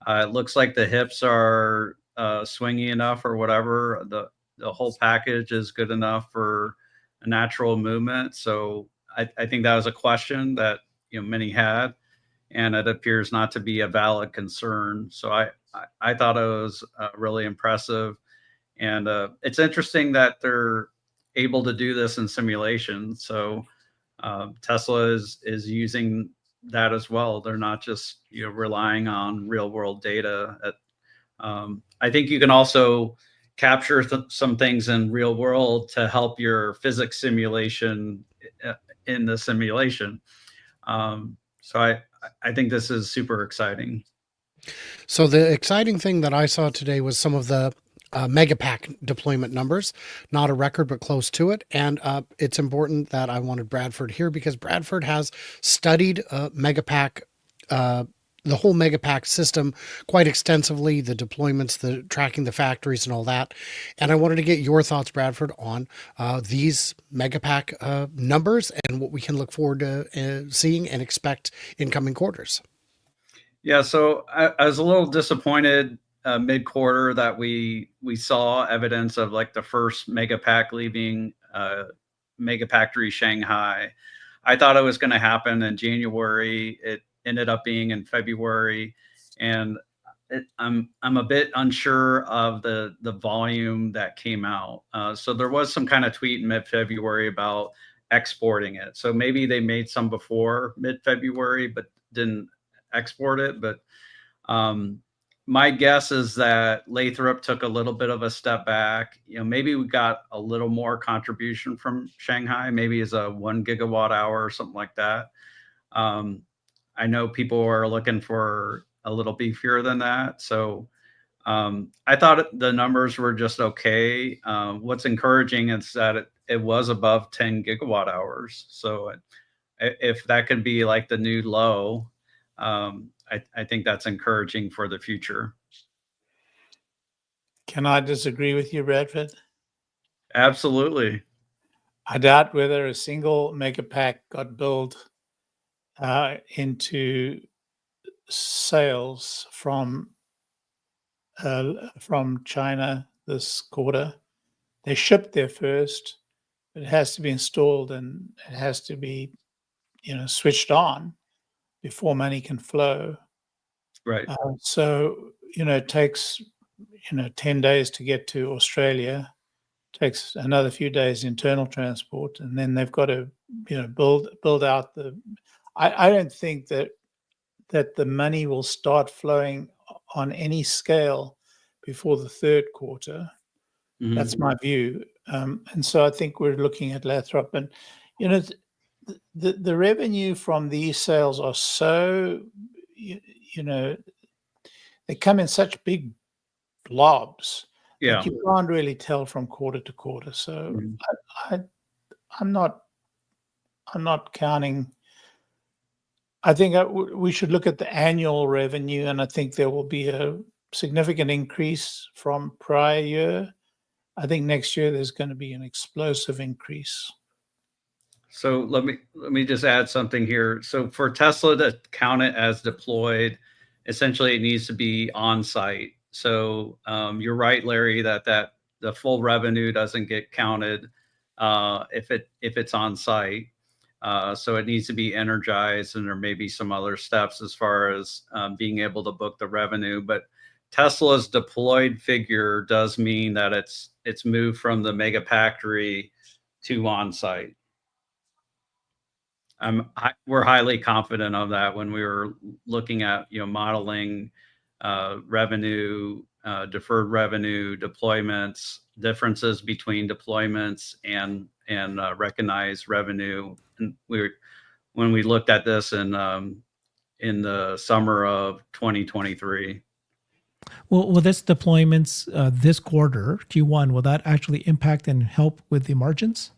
It looks like the hips are swingy enough or whatever. The whole package is good enough for a natural movement. So I think that was a question that many had, and it appears not to be a valid concern. So I thought it was really impressive. And it's interesting that they're able to do this in simulation. So Tesla is using that as well. They're not just relying on real world data. I think you can also capture some things in real world to help your physics simulation in the simulation. So I think this is super exciting. So the exciting thing that I saw today was some of the Megapack deployment numbers, not a record, but close to it. And it's important that I wanted Bradford here because Bradford has studied Megapack, the whole Megapack system quite extensively, the deployments, the tracking the factories and all that. And I wanted to get your thoughts, Bradford, on these Megapack numbers and what we can look forward to seeing and expect in coming quarters. Yeah, so I was a little disappointed mid-quarter that we saw evidence of like the first Megapack leaving Megafactory Shanghai. I thought it was going to happen in January. It ended up being in February, and I'm a bit unsure of the volume that came out. So there was some kind of tweet in mid-February about exporting it. So maybe they made some before mid-February, but didn't export it. But my guess is that Lathrop took a little bit of a step back. Maybe we got a little more contribution from Shanghai, maybe as a 1 gigawatt hour or something like that. I know people are looking for a little beefier than that. So I thought the numbers were just okay. What's encouraging is that it was above 10 gigawatt hours. So if that could be like the new low, I think that's encouraging for the future. Can I disagree with you, Bradford? Absolutely. I doubt whether a single Megapack got built into sales from China this quarter. They shipped their first. It has to be installed and it has to be, switched on before money can flow. Right. So, it takes, 10 days to get to Australia, takes another few days internal transport, and then they've got to, build out I don't think that the money will start flowing on any scale before the third quarter. Mm-hmm. That's my view. And so I think we're looking at Lathrop, and, the revenue from these sales are so, they come in such big blobs that you can't really tell from quarter to quarter. So I'm not counting. I think we should look at the annual revenue, and I think there will be a significant increase from prior year. I think next year there's going to be an explosive increase. So let me just add something here. So for Tesla to count it as deployed, essentially it needs to be on site. So you're right, Larry, that the full revenue doesn't get counted if it's on site. So it needs to be energized, and there may be some other steps as far as being able to book the revenue. But Tesla's deployed figure does mean that it's moved from the mega factory to on site. We're highly confident of that when we were looking at modeling revenue, deferred revenue, deployments, differences between deployments and recognized revenue. And when we looked at this in the summer of 2023. Will this deployments this quarter, Q1, will that actually impact and help with the margins?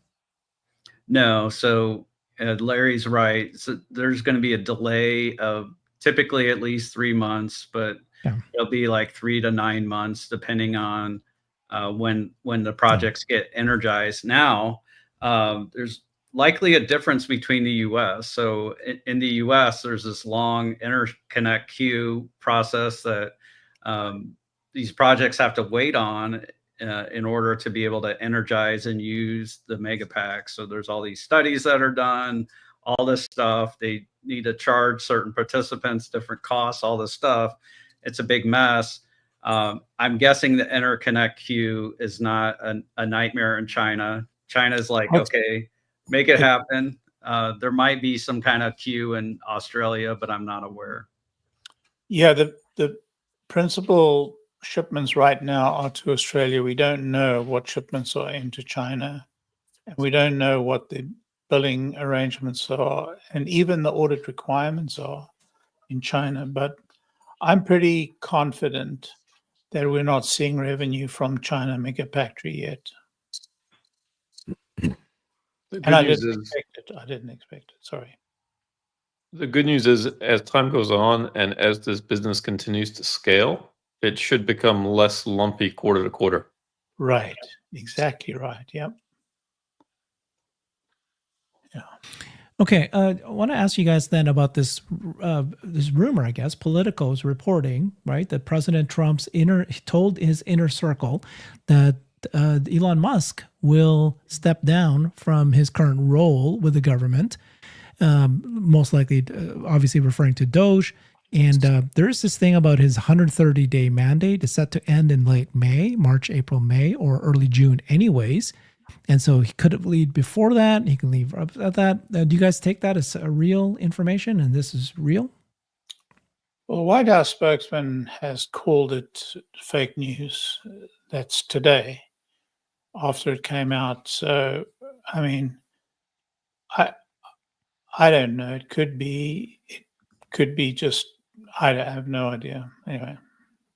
No. So Larry's right. So there's going to be a delay of typically at least 3 months, but it'll be like 3 to 9 months, depending on when the projects get energized. Now, there's likely a difference between the U.S. So in the U.S., there's this long interconnect queue process that these projects have to wait on in order to be able to energize and use the mega packs. So there's all these studies that are done, all this stuff. They need to charge certain participants different costs, all this stuff. It's a big mess. I'm guessing the interconnect queue is not a nightmare in China. China's like, okay, make it happen. There might be some kind of queue in Australia, but I'm not aware. Yeah, the principal shipments right now are to Australia. We don't know what shipments are into China, and we don't know what the billing arrangements are, and even the audit requirements are in China. But I'm pretty confident that we're not seeing revenue from China Mega Factory yet. And I didn't expect it. Sorry. The good news is, as time goes on and as this business continues to scale, it should become less lumpy quarter to quarter. Right. Exactly right. Yep. Yeah. Okay, I want to ask you guys then about this this rumor, I guess, Politico's reporting, right, that President Trump's told his inner circle that Elon Musk will step down from his current role with the government, most likely, obviously referring to DOGE. And there's this thing about his 130-day mandate is set to end in late May, March, April, May, or early June anyways. And so he could leave before that. He can leave at that. Do you guys take that as a real information and this is real? Well, the White House spokesman has called it fake news. That's today after it came out. So, I mean, I don't know. It could be just, I have no idea. Anyway.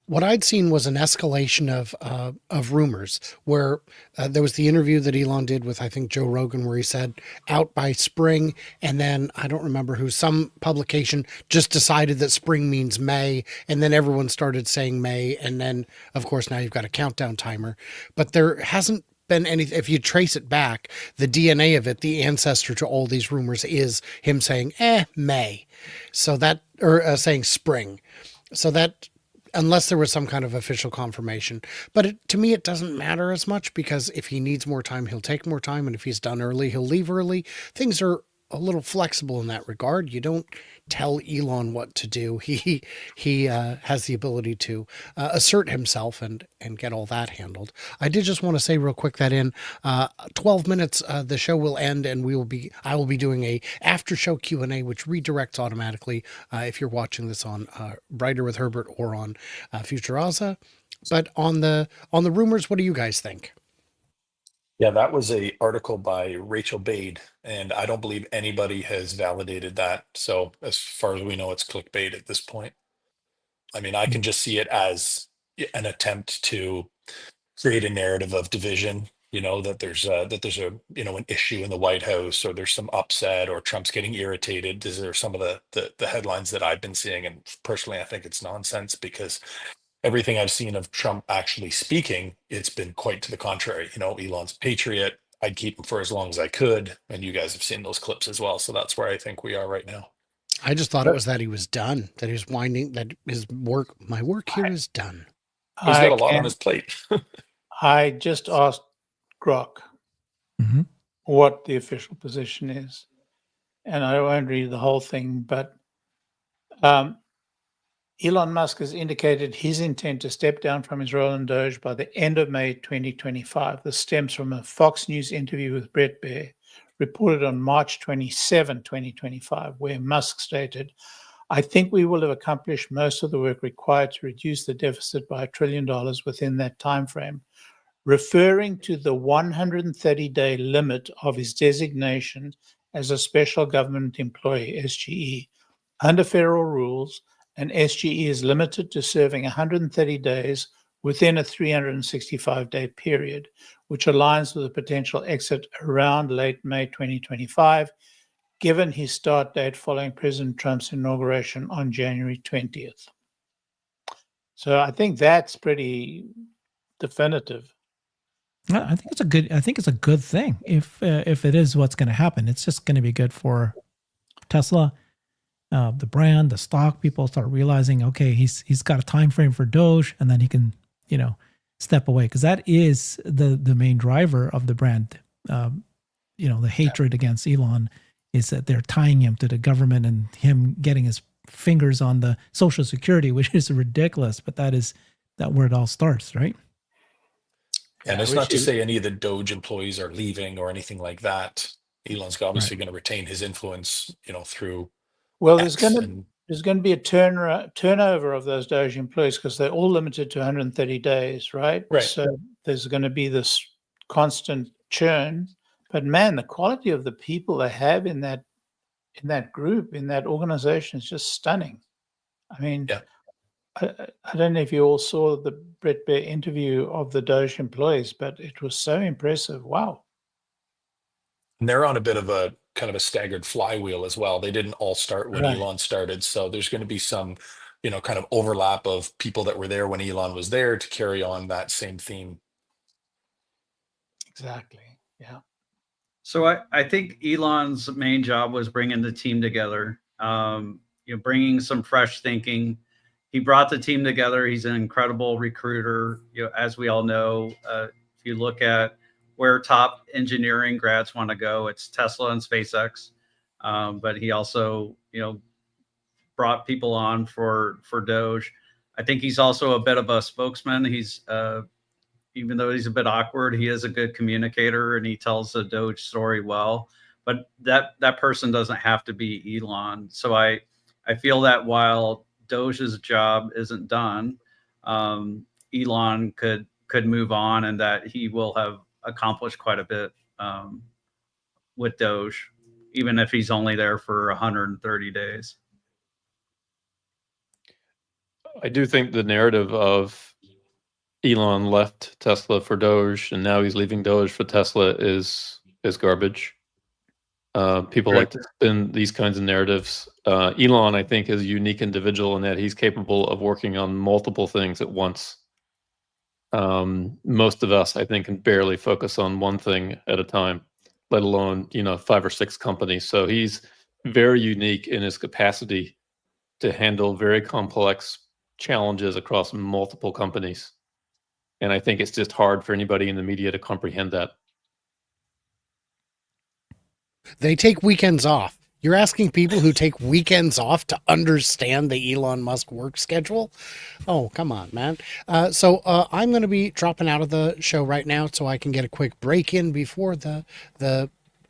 What I'd seen was an escalation of rumors where there was the interview that Elon did with, I think, Joe Rogan, where he said out by spring. And then I don't remember who, some publication just decided that spring means May. And then everyone started saying May. And then, of course, now you've got a countdown timer. But there hasn't been any, if you trace it back, the DNA of it, the ancestor to all these rumors is him saying, May. So that, or saying spring. So that, unless there was some kind of official confirmation. But to me, it doesn't matter as much, because if he needs more time, he'll take more time. And if he's done early, he'll leave early. Things are a little flexible in that regard. You don't tell Elon what to do. He has the ability to assert himself and get all that handled. I did just want to say real quick that in 12 minutes, the show will end, and I will be doing a after show Q&A, which redirects automatically if you're watching this on Brighter with Herbert or on Future Oza. But on the rumors, what do you guys think? Yeah, that was a article by Rachel Bade, and I don't believe anybody has validated that. So as far as we know, it's clickbait at this point. I mean, I can just see it as an attempt to create a narrative of division, that there's a an issue in the White House, or there's some upset, or Trump's getting irritated. These are some of the headlines that I've been seeing. And personally, I think it's nonsense, because everything I've seen of Trump actually speaking, it's been quite to the contrary. Elon's a patriot. I'd keep him for as long as I could. And you guys have seen those clips as well. So that's where I think we are right now. I just thought it was that he was done, that he was winding, that my work here is done. He's got a lot on his plate. I just asked Grok Mhm. what the official position is, and I won't read the whole thing, but Elon Musk has indicated his intent to step down from his role in DOGE by the end of May 2025. This stems from a Fox News interview with Brett Baer, reported on March 27, 2025, where Musk stated, "I think we will have accomplished most of the work required to reduce the deficit by $1 trillion within that timeframe," referring to the 130-day limit of his designation as a special government employee, SGE. Under federal rules, an SGE is limited to serving 130 days within a 365-day period, which aligns with a potential exit around late May 2025, given his start date following President Trump's inauguration on January 20th. So I think that's pretty definitive. I think it's a good. I think it's a good thing if it is what's going to happen. It's just going to be good for Tesla, the brand, the stock. People start realizing, okay, he's got a time frame for Doge, and then he can, step away, because that is the main driver of the brand. The hatred against Elon is that they're tying him to the government and him getting his fingers on the Social Security, which is ridiculous. But that where it all starts, right? And it's not to say any of the DOGE employees are leaving or anything like that. Elon's obviously going to retain his influence, through. Well, there's going to be a turnover of those DOGE employees because they're all limited to 130 days, right? Right. So there's going to be this constant churn. But man, the quality of the people they have in that group, in that organization, is just stunning. I mean, yeah. I don't know if you all saw the Brett Baer interview of the DOGE employees, but it was so impressive. Wow. And they're on a bit of a kind of a staggered flywheel as well. They didn't all start when Elon started. So there's going to be some, kind of overlap of people that were there when Elon was there to carry on that same theme. Exactly. Yeah. So I think Elon's main job was bringing the team together, bringing some fresh thinking. He brought the team together. He's an incredible recruiter. As we all know, if you look at where top engineering grads want to go, it's Tesla and SpaceX. But he also, brought people on for DOGE. I think he's also a bit of a spokesman. He's even though he's a bit awkward, he is a good communicator and he tells the DOGE story well. But that person doesn't have to be Elon. So I feel that while DOGE's job isn't done, Elon could move on, and that he will have accomplished quite a bit with DOGE, even if he's only there for 130 days. I do think the narrative of Elon left Tesla for Doge and now he's leaving Doge for Tesla is garbage. People like to spin these kinds of narratives. Elon, I think, is a unique individual in that he's capable of working on multiple things at once. Most of us, I think, can barely focus on one thing at a time, let alone 5 or 6 companies. So he's very unique in his capacity to handle very complex challenges across multiple companies. And I think it's just hard for anybody in the media to comprehend that. They take weekends off. You're asking people who take weekends off to understand the Elon Musk work schedule? Oh, come on, man. So I'm going to be dropping out of the show right now so I can get a quick break in before the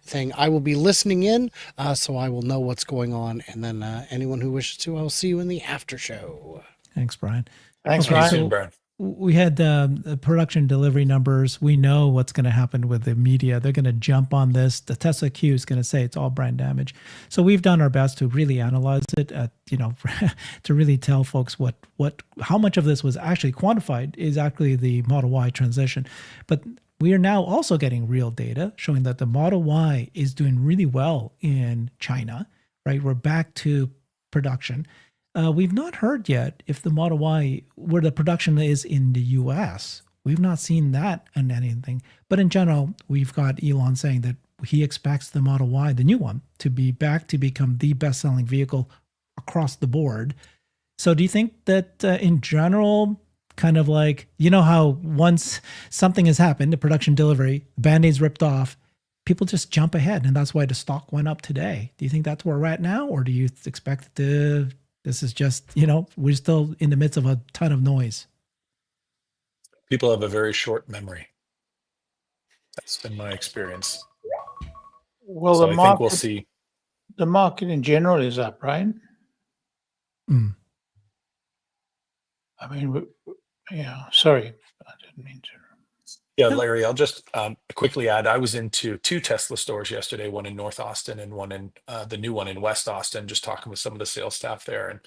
thing. I will be listening in, so I will know what's going on. And then anyone who wishes to, I'll see you in the after show. Thanks, Brian. Thanks, Okay, Brian. so we had the production delivery numbers. We know what's going to happen with the media. They're going to jump on this. The Tesla Q is going to say it's all brand damage. So we've done our best to really analyze it, to really tell folks how much of this was actually quantified is actually the Model Y transition. But we are now also getting real data showing that the Model Y is doing really well in China, right? We're back to production. We've not heard yet if the Model Y, where the production is in the US. We've not seen that in anything. But in general, we've got Elon saying that he expects the Model Y, the new one, to be back to become the best-selling vehicle across the board. So do you think that in general, kind of like, you know how once something has happened, a production delivery, Band-Aid's ripped off, people just jump ahead, and that's why the stock went up today. Do you think that's where we're at now, or do you expect this is just, we're still in the midst of a ton of noise? People have a very short memory. That's been my experience. Well, So the I market, think we'll see. the market in general is up, right? Mm. I mean, yeah. Sorry, I didn't mean to. Yeah, No. Larry, I'll just quickly add, I was into 2 Tesla stores yesterday, one in North Austin and one in the new one in West Austin, just talking with some of the sales staff there.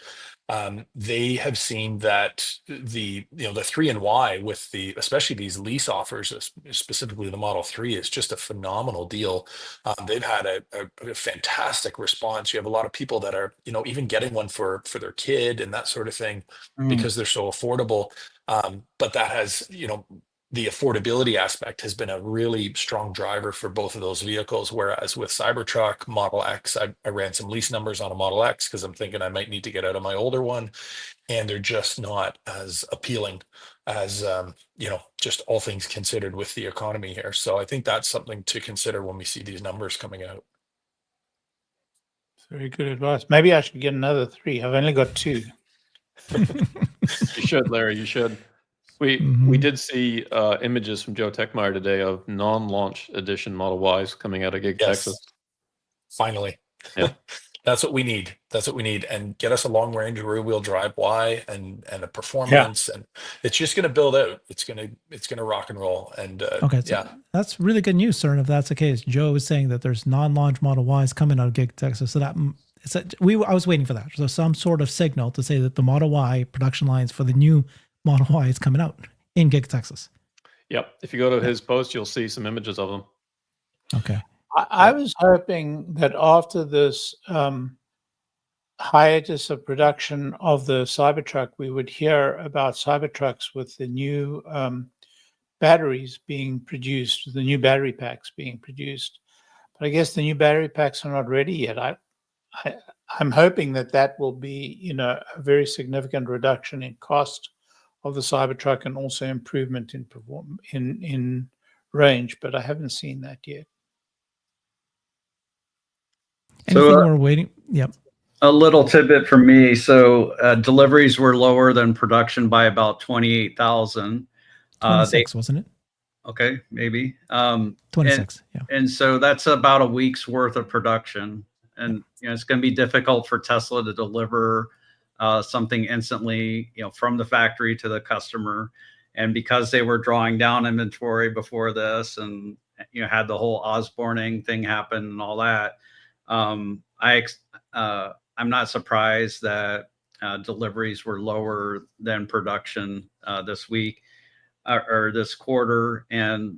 And they have seen that the 3 and Y with especially these lease offers, specifically the Model 3, is just a phenomenal deal. They've had a fantastic response. You have a lot of people that are, even getting one for their kid and that sort of thing because they're so affordable. But that has, the affordability aspect has been a really strong driver for both of those vehicles. Whereas with Cybertruck, Model X, I ran some lease numbers on a Model X because I'm thinking I might need to get out of my older one, and they're just not as appealing as, just all things considered with the economy here. So I think that's something to consider when we see these numbers coming out. Very good advice. Maybe I should get another 3. I've only got 2. You should, Larry. You should. We Mhm. did see images from Joe Techmeyer today of non-launch edition Model Ys coming out of Gig, Yes. Texas. Finally. Yeah. That's what we need. And get us a long range rear wheel drive Y and a performance, and it's just going to build out. It's going to rock and roll. And Okay, so that's really good news, sir. And if that's the case, Joe was saying that there's non-launch Model Ys coming out of Gig, Texas. So that I was waiting for that. So some sort of signal to say that the Model Y production lines for the new Model Y is coming out in Gig, Texas. Yep. If you go to his post, you'll see some images of them. Okay. I was hoping that after this hiatus of production of the Cybertruck, we would hear about Cybertrucks with the new batteries being produced, the new battery packs being produced. But I guess the new battery packs are not ready yet. I'm hoping that will be, a very significant reduction in cost of the Cybertruck and also improvement in range. But I haven't seen that yet. Anything we're waiting? Yep. A little tidbit from me. So deliveries were lower than production by about 28,000. 26, wasn't it? Okay, maybe. 26, yeah. And so that's about a week's worth of production. And it's going to be difficult for Tesla to deliver something instantly, from the factory to the customer. And because they were drawing down inventory before this, and had the whole Osborne thing happen and all that, I'm not surprised that deliveries were lower than production this week or this quarter, and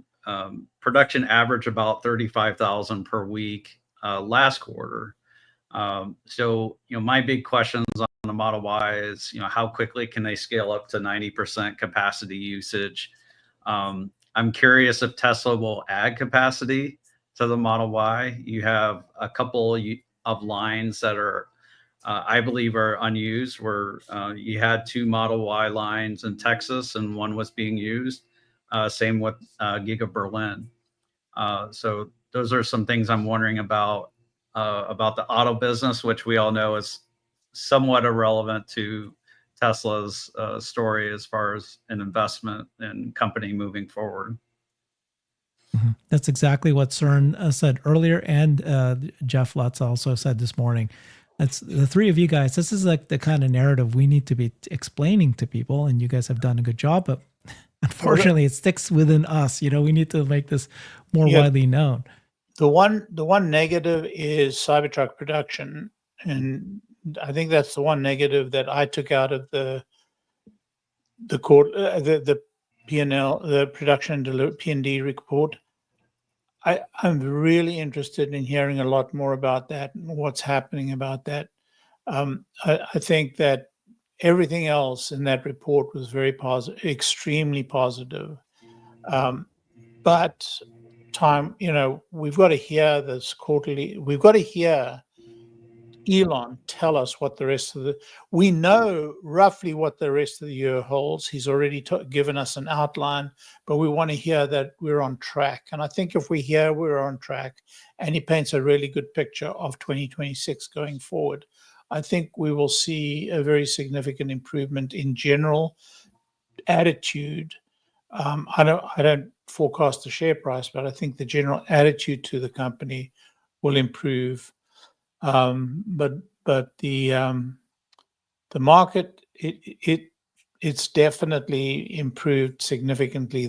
production averaged about 35,000 per week last quarter. So my big questions on the Model Y is how quickly can they scale up to 90% capacity usage? I'm curious if Tesla will add capacity to the Model Y. You have a couple of lines that are I believe are unused, where you had 2 Model Y lines in Texas and one was being used. Same with Giga Berlin. So those are some things I'm wondering about the auto business, which we all know is somewhat irrelevant to Tesla's story as far as an investment and company moving forward. That's exactly what CERN said earlier, and Jeff Lutz also said this morning. That's the 3 of you guys. This is like the kind of narrative we need to be explaining to people, and you guys have done a good job. But unfortunately, it sticks within us. We need to make this more widely known. The one negative is Cybertruck production, and I think that's the one negative that I took out of the P&L, the production P&D report. I'm really interested in hearing a lot more about that and what's happening about that. I think that everything else in that report was very positive, extremely positive. But we've got to hear this quarterly. We've got to hear Elon tell us what the rest of we know roughly what the rest of the year holds. He's already given us an outline, but we want to hear that we're on track. And I think if we hear we're on track and he paints a really good picture of 2026 going forward, I think we will see a very significant improvement in general attitude. I don't forecast the share price, but I think the general attitude to the company will improve. But the market it's definitely improved significantly.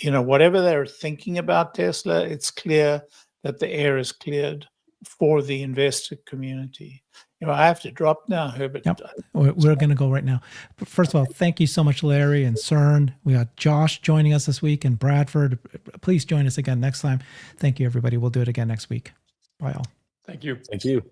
Whatever they're thinking about Tesla, it's clear that the air is cleared for the investor community. I have to drop now, Herbert. Yep. We're going to go right now. But first of all, thank you so much, Larry and CERN. We got Josh joining us this week and Bradford. Please join us again next time. Thank you, everybody. We'll do it again next week. Bye all. Thank you. Thank you.